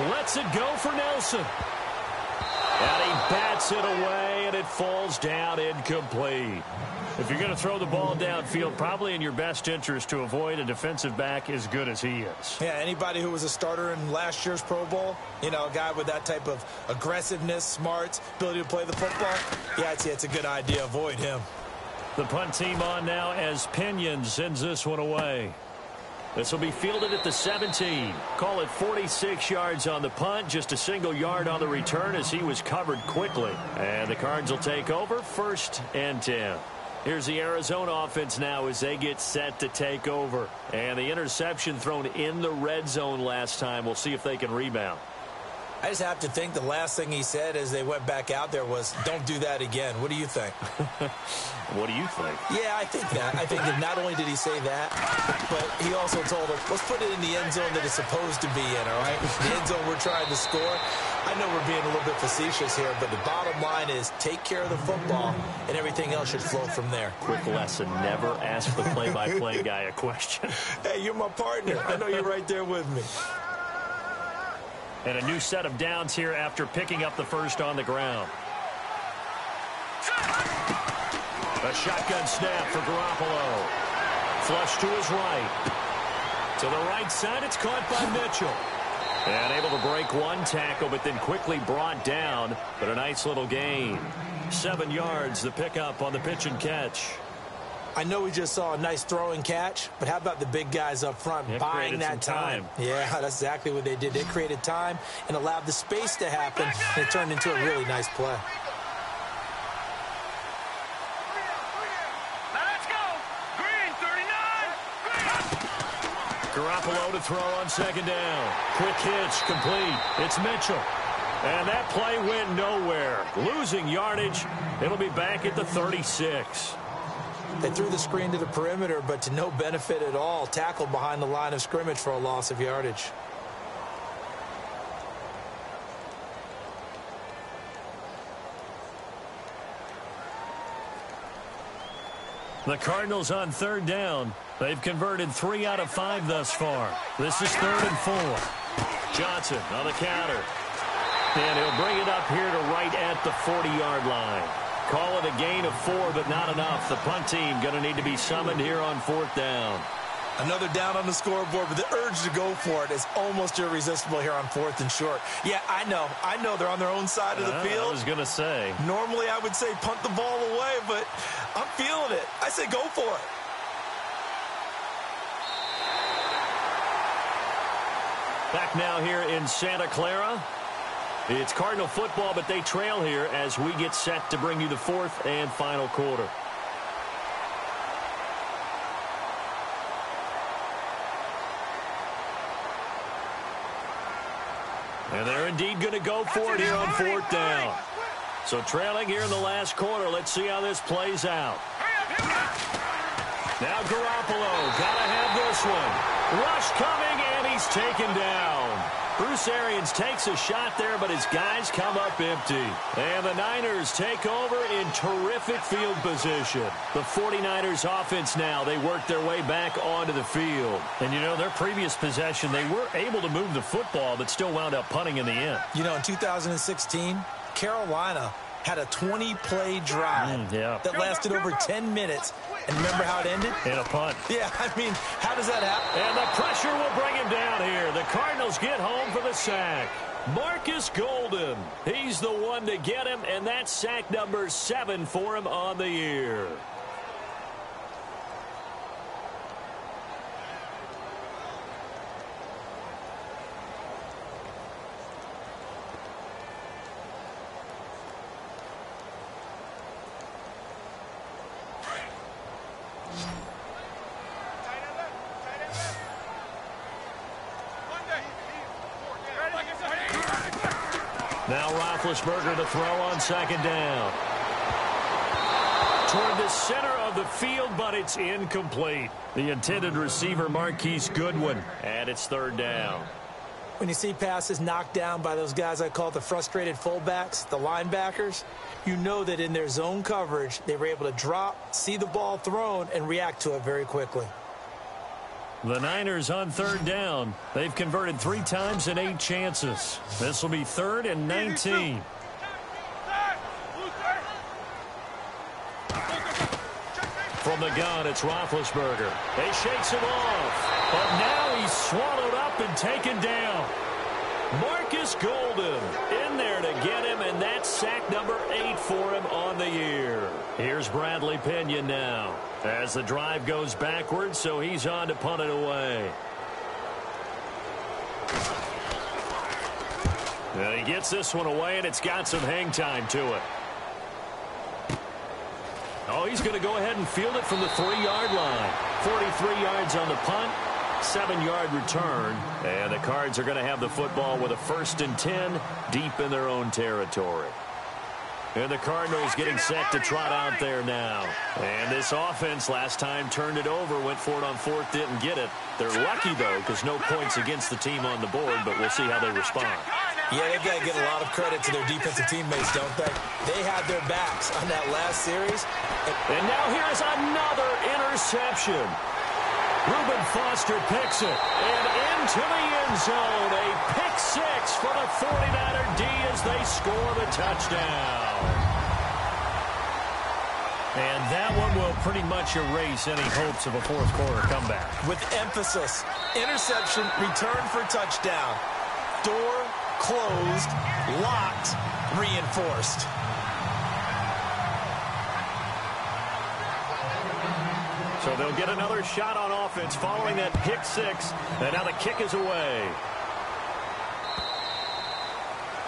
Lets it go for Nelson. And he bats it away, and it falls down incomplete. If you're going to throw the ball downfield, probably in your best interest to avoid a defensive back as good as he is. Yeah, anybody who was a starter in last year's Pro Bowl, you know, a guy with that type of aggressiveness, smarts, ability to play the football, yeah, I'd say it's a good idea. Avoid him. The punt team on now as Pinion sends this one away. This will be fielded at the 17. Call it 46 yards on the punt, just a single yard on the return as he was covered quickly. And the Cards will take over 1st and 10. Here's the Arizona offense now as they get set to take over. And the interception thrown in the red zone last time. We'll see if they can rebound. I just have to think the last thing he said as they went back out there was, don't do that again. What do you think? What do you think? Yeah, I think that. I think that not only did he say that, but he also told them, let's put it in the end zone that it's supposed to be in, all right? The end zone we're trying to score. I know we're being a little bit facetious here, but the bottom line is take care of the football, and everything else should flow from there. Quick lesson, never ask the play-by-play guy a question. Hey, you're my partner. I know you're right there with me. And a new set of downs here after picking up the first on the ground. A shotgun snap for Garoppolo. Flush to his right. To the right side, it's caught by Mitchell. And able to break one tackle, but then quickly brought down. But a nice little gain. 7 yards, the pickup on the pitch and catch. I know we just saw a nice throw and catch, but how about the big guys up front buying that time? Yeah, that's exactly what they did. They created time and allowed the space to happen, and it turned into a really nice play. Now let's go. Green, 39. Garoppolo to throw on second down. Quick hitch, complete. It's Mitchell. And that play went nowhere. Losing yardage. It'll be back at the 36. They threw the screen to the perimeter, but to no benefit at all. Tackled behind the line of scrimmage for a loss of yardage. The Cardinals on third down. They've converted 3 out of 5 thus far. This is 3rd and 4. Johnson on the counter. And he'll bring it up here to right at the 40-yard line. Call it a gain of 4, but not enough. The punt team going to need to be summoned here on 4th down. Another down on the scoreboard, but the urge to go for it is almost irresistible here on 4th and short. Yeah, I know they're on their own side of the field. I was going to say. Normally I would say punt the ball away, but I'm feeling it. I say go for it. Back now here in Santa Clara. It's Cardinal football, but they trail here as we get set to bring you the 4th and final quarter. And they're indeed going to go for it here on 4th down. So trailing here in the last quarter. Let's see how this plays out. Now Garoppolo, gotta have this one. Rush coming, and he's taken down. Bruce Arians takes a shot there, but his guys come up empty. And the Niners take over in terrific field position. The 49ers offense now, they work their way back onto the field. And, you know, their previous possession, they were able to move the football, but still wound up punting in the end. You know, in 2016, Carolina had a 20-play drive that lasted over 10 minutes. And remember how it ended? In a punt. Yeah, I mean, how does that happen? And the pressure will bring him down here. The Cardinals get home for the sack. Marcus Golden. He's the one to get him, and that's sack number 7 for him on the year. Now Roethlisberger to throw on second down. Toward the center of the field, but it's incomplete. The intended receiver, Marquise Goodwin, and it's 3rd down. When you see passes knocked down by those guys I call the frustrated fullbacks, the linebackers, you know that in their zone coverage, they were able to drop, see the ball thrown, and react to it very quickly. The Niners on 3rd down. They've converted 3 times in 8 chances. This will be 3rd and 19. From the gun, it's Roethlisberger. They shakes him off. But now he's swallowed up and taken down. Marcus Golden in there to get him, and that's sack number 8 for him on the year. Here's Bradley Pinion now as the drive goes backwards, so he's on to punt it away. And he gets this one away, and it's got some hang time to it. Oh, he's going to go ahead and field it from the 3-yard line. 43 yards on the punt, 7-yard return. And the Cards are going to have the football with a 1st and 10 deep in their own territory. And the Cardinals getting set to trot out there now. And this offense last time turned it over, went for it on 4th, didn't get it. They're lucky, though, because no points against the team on the board, but we'll see how they respond. Yeah, they've got to get a lot of credit to their defensive teammates, don't they? They had their backs on that last series. And now here's another interception. Reuben Foster picks it. And into the end zone. A pick 6 for the 49er D as they score the touchdown. And that one will pretty much erase any hopes of a fourth-quarter comeback. With emphasis, interception, return for touchdown. Door closed, locked, reinforced. So they'll get another shot on offense following that pick 6. And now the kick is away.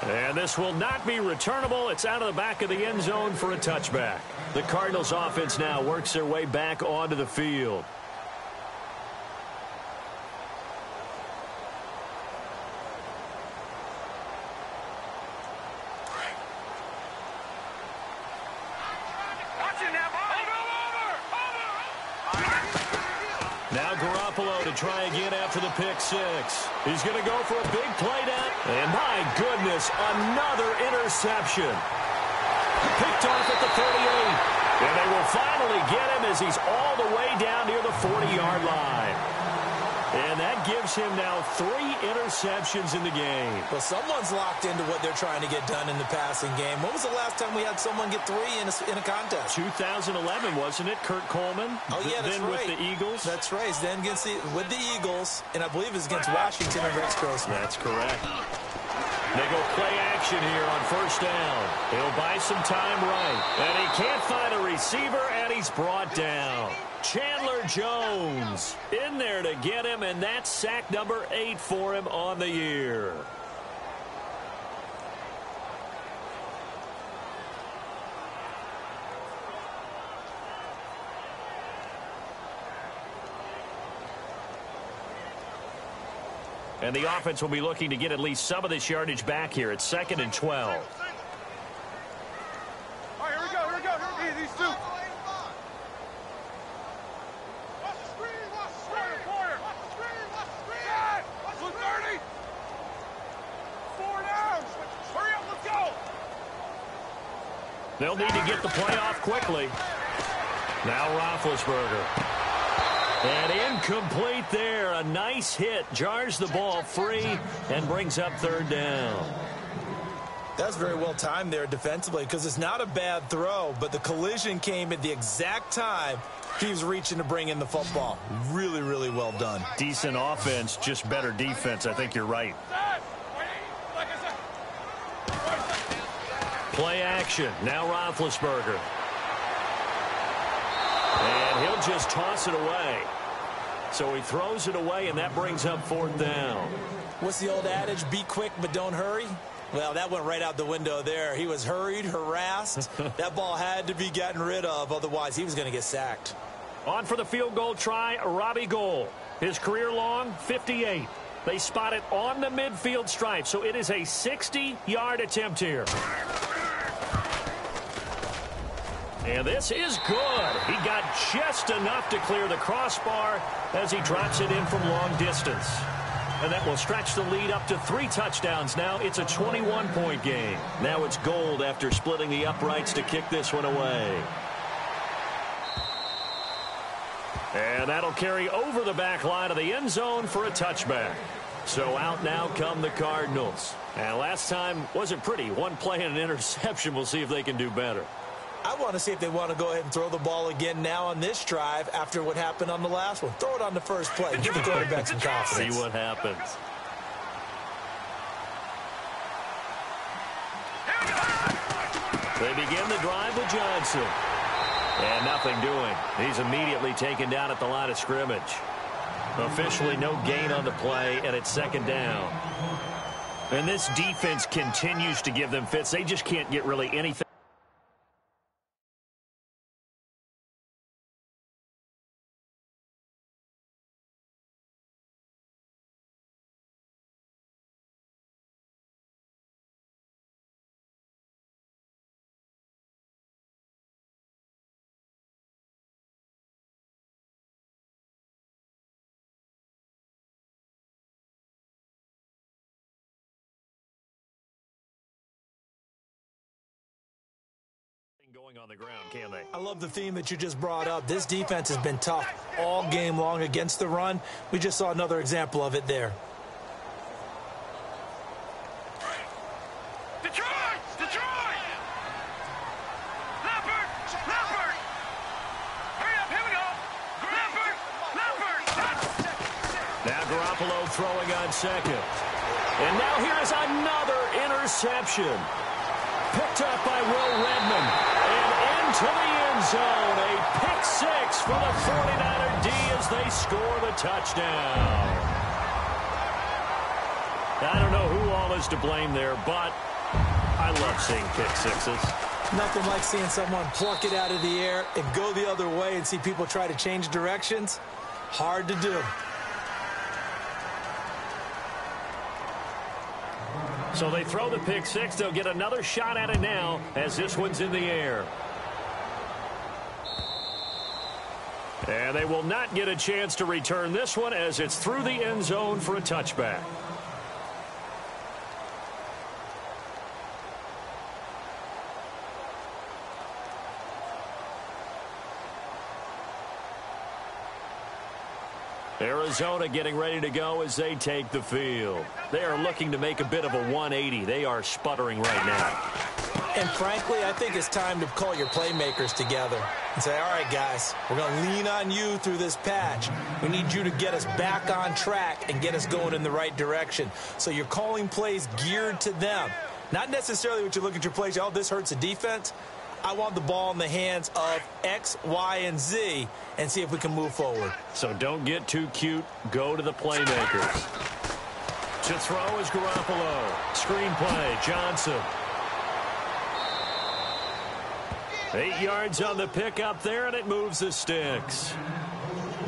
And this will not be returnable. It's out of the back of the end zone for a touchback. The Cardinals offense now works their way back onto the field. Now Garoppolo to try again after the pick 6. He's going to go for a big play down. And my goodness, another interception. Picked off at the 38. And they will finally get him as he's all the way down near the 40-yard line. And that gives him now 3 interceptions in the game. Well, someone's locked into what they're trying to get done in the passing game. When was the last time we had someone get 3 in a contest? 2011, wasn't it? Kurt Coleman. Oh, yeah, that's then right. With the Eagles. That's right. Then with the Eagles, and I believe it's against Washington and Rex Grossman. That's correct. They go play action here on 1st down. He'll buy some time right. And he can't find a receiver, and he's brought down. Chandler Jones in there to get him, and that's sack number 8 for him on the year. And the offense will be looking to get at least some of this yardage back here. It's 2nd and 12. All right, here we go. These two. Watch the screen. Corner. Watch the screen. Yeah. Look 30. 4 down. Hurry up. Let's go. They'll need to get the play off quickly. Now Roethlisberger. And incomplete there. A nice hit. Jars the ball free and brings up 3rd down. That's very well timed there defensively because it's not a bad throw, but the collision came at the exact time he was reaching to bring in the football. Really, really well done. Decent offense, just better defense. I think you're right. Play action. Now Roethlisberger. And he'll just toss it away. So he throws it away, and that brings up 4th down. What's the old adage? Be quick, but don't hurry. Well, that went right out the window there. He was hurried, harassed. That ball had to be gotten rid of. Otherwise, he was going to get sacked. On for the field goal try, Robbie Gould. His career long, 58. They spot it on the midfield stripe, so it is a 60-yard attempt here. And this is good. He got just enough to clear the crossbar as he drops it in from long distance. And that will stretch the lead up to 3 touchdowns now. It's a 21-point game. Now it's Gould after splitting the uprights to kick this one away. And that'll carry over the back line of the end zone for a touchback. So out now come the Cardinals. And last time wasn't pretty. 1 play and an interception. We'll see if they can do better. I want to see if they want to go ahead and throw the ball again now on this drive after what happened on the last one. Throw it on the first play. Give the quarterback some confidence. See what happens. They begin the drive with Johnson. And nothing doing. He's immediately taken down at the line of scrimmage. Officially no gain on the play, and it's 2nd down. And this defense continues to give them fits. They just can't get really anything. going on the ground, can they? I love the theme that you just brought up. This defense has been tough all game long against the run. We just saw another example of it there. Throwing on second. And now here is another interception. Picked up by Will Redmond. And into the end zone. A pick six for the 49er D as they score the touchdown. I don't know who all is to blame there, but I love seeing pick sixes. Nothing like seeing someone pluck it out of the air and go the other way and see people try to change directions. Hard to do. So they throw the pick six. They'll get another shot at it now as this one's in the air. And they will not get a chance to return this one as it's through the end zone for a touchback. Arizona getting ready to go as they take the field. They are looking to make a bit of a 180. They are sputtering right now. And frankly, I think it's time to call your playmakers together and say, all right, guys, we're going to lean on you through this patch. We need you to get us back on track and get us going in the right direction. So you're calling plays geared to them. Not necessarily what you look at your plays, oh, this hurts the defense. I want the ball in the hands of X, Y, and Z and see if we can move forward. So don't get too cute. Go to the playmakers. To throw is Garoppolo. Screen play, Johnson. 8 yards on the pickup there, and it moves the sticks.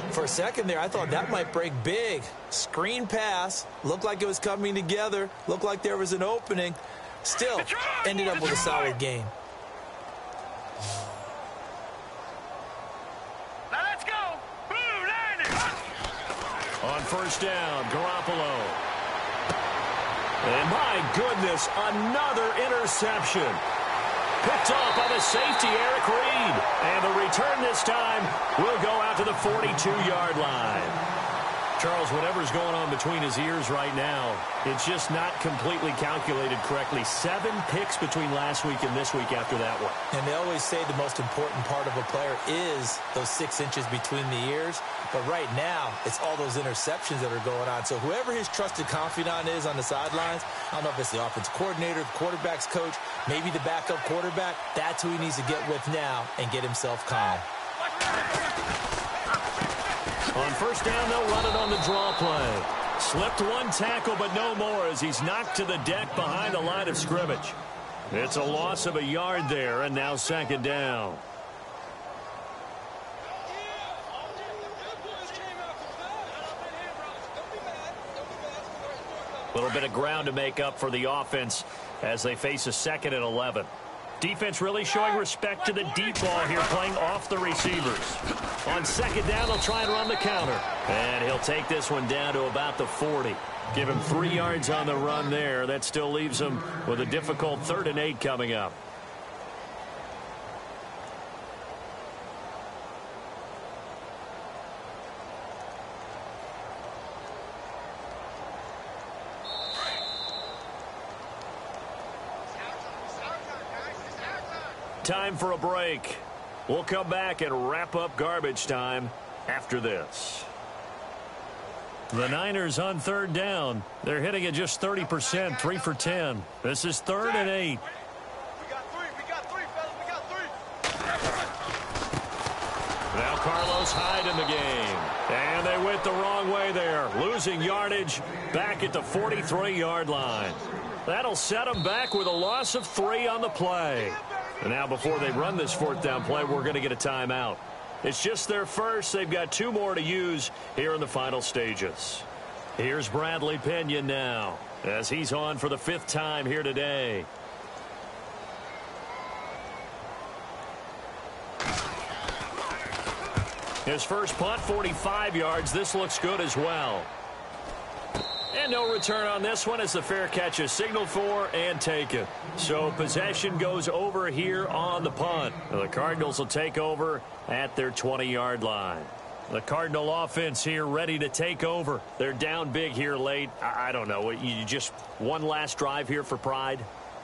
For a second there, I thought that might break big. Screen pass. Looked like it was coming together. Looked like there was an opening. Still, ended up with a solid game. On first down, Garoppolo. And my goodness, another interception. Picked off by the safety, Eric Reed. And the return this time will go out to the 42-yard line. Charles, whatever's going on between his ears right now, it's just not completely calculated correctly. 7 picks between last week and this week after that one. And they always say the most important part of a player is those 6 inches between the ears. But right now, it's all those interceptions that are going on. So whoever his trusted confidant is on the sidelines, I don't know if it's the offensive coordinator, the quarterback's coach, maybe the backup quarterback, that's who he needs to get with now and get himself calm. On first down, they'll run it on the draw play. Slipped one tackle, but no more as he's knocked to the deck behind the line of scrimmage. It's a loss of a yard there, and now second down. A little bit of ground to make up for the offense as they face a 2nd and 11. Defense really showing respect to the deep ball here, playing off the receivers. On second down, they'll try and run the counter. And he'll take this one down to about the 40. Give him 3 yards on the run there. That still leaves him with a difficult 3rd and 8 coming up. Time for a break. We'll come back and wrap up garbage time after this. The Niners on 3rd down. They're hitting at just 30%, 3 for 10. This is 3rd and 8. We got three, fellas. We got 3. Now Carlos Hyde in the game. And they went the wrong way there. Losing yardage back at the 43-yard line. That'll set them back with a loss of 3 on the play. And now before they run this 4th down play, we're going to get a timeout. It's just their first. They've got 2 more to use here in the final stages. Here's Bradley Pinion now as he's on for the 5th time here today. His first punt, 45 yards. This looks good as well. And no return on this one as the fair catch is signaled for and taken. So possession goes over here on the punt. The Cardinals will take over at their 20-yard line. The Cardinal offense here ready to take over. They're down big here late. I don't know. You just one last drive here for pride?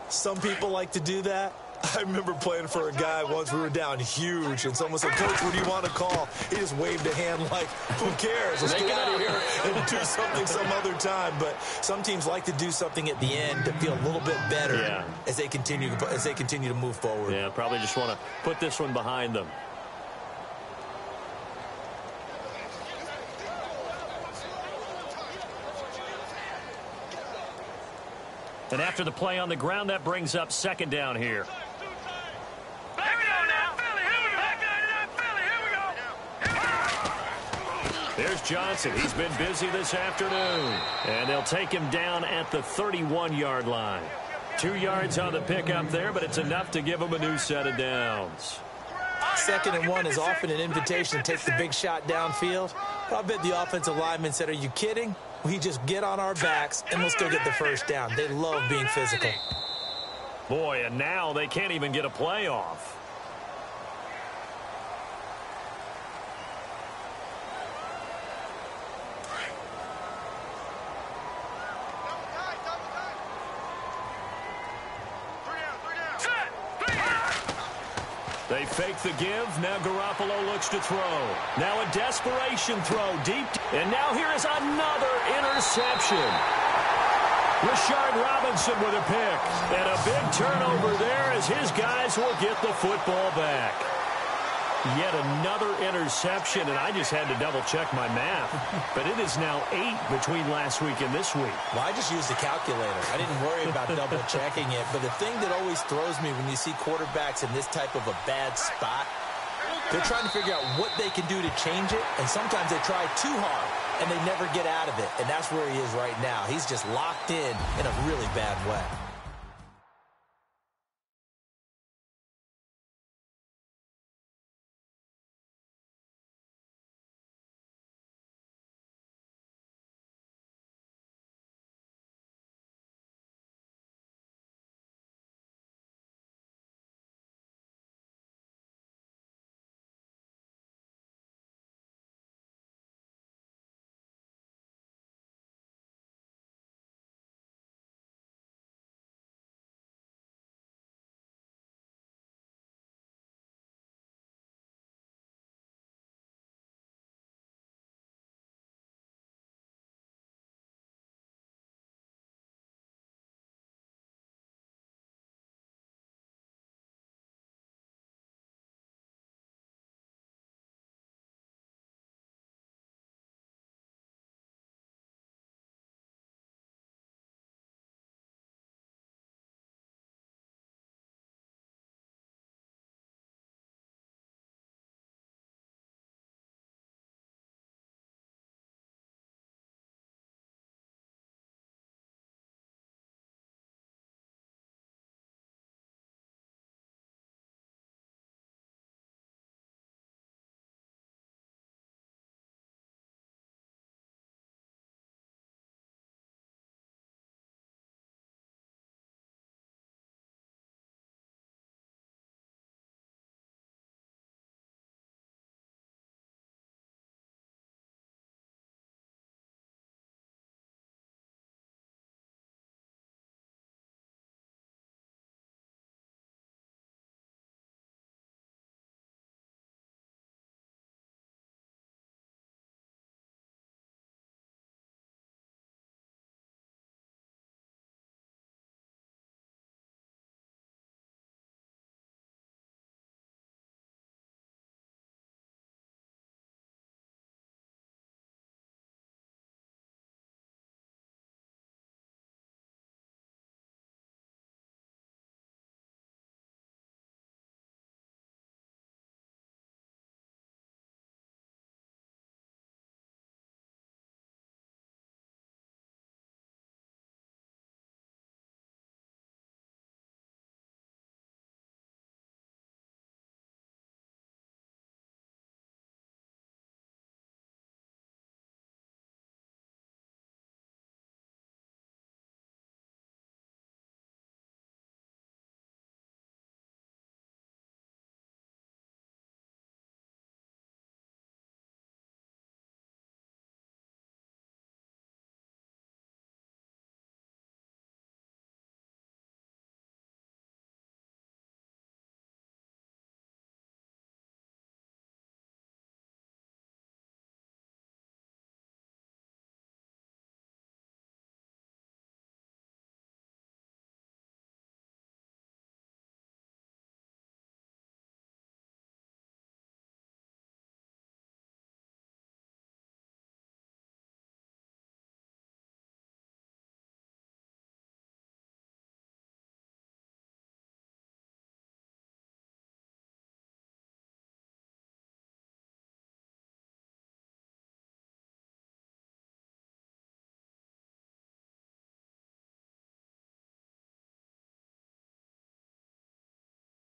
Some people like to do that. I remember playing for a guy once. We were down huge, and someone said, "Coach, what do you want to call?" He just waved a hand like, "Who cares? Let's get out of here and do something some other time." But some teams like to do something at the end to feel a little bit better as they continue to move forward. Yeah, probably just want to put this one behind them. And after the play on the ground, that brings up second down here. There's Johnson. He's been busy this afternoon. And they'll take him down at the 31-yard line. 2 yards on the pickup there, but it's enough to give him a new set of downs. 2nd and 1 is often an invitation to take the big shot downfield. But I bet the offensive lineman said, "Are you kidding? We just get on our backs and let's go get the first down." They love being physical. Boy, and now they can't even get a play off. They fake the give. Now Garoppolo looks to throw. Now a desperation throw deep. And now here is another interception. Rashard Robinson with a pick. And a big turnover there as his guys will get the football back. Yet another interception, and I just had to double-check my math. But it is now 8 between last week and this week. Well, I just used the calculator. I didn't worry about double-checking it. But the thing that always throws me when you see quarterbacks in this type of a bad spot, they're trying to figure out what they can do to change it. And sometimes they try too hard, and they never get out of it. And that's where he is right now. He's just locked in a really bad way.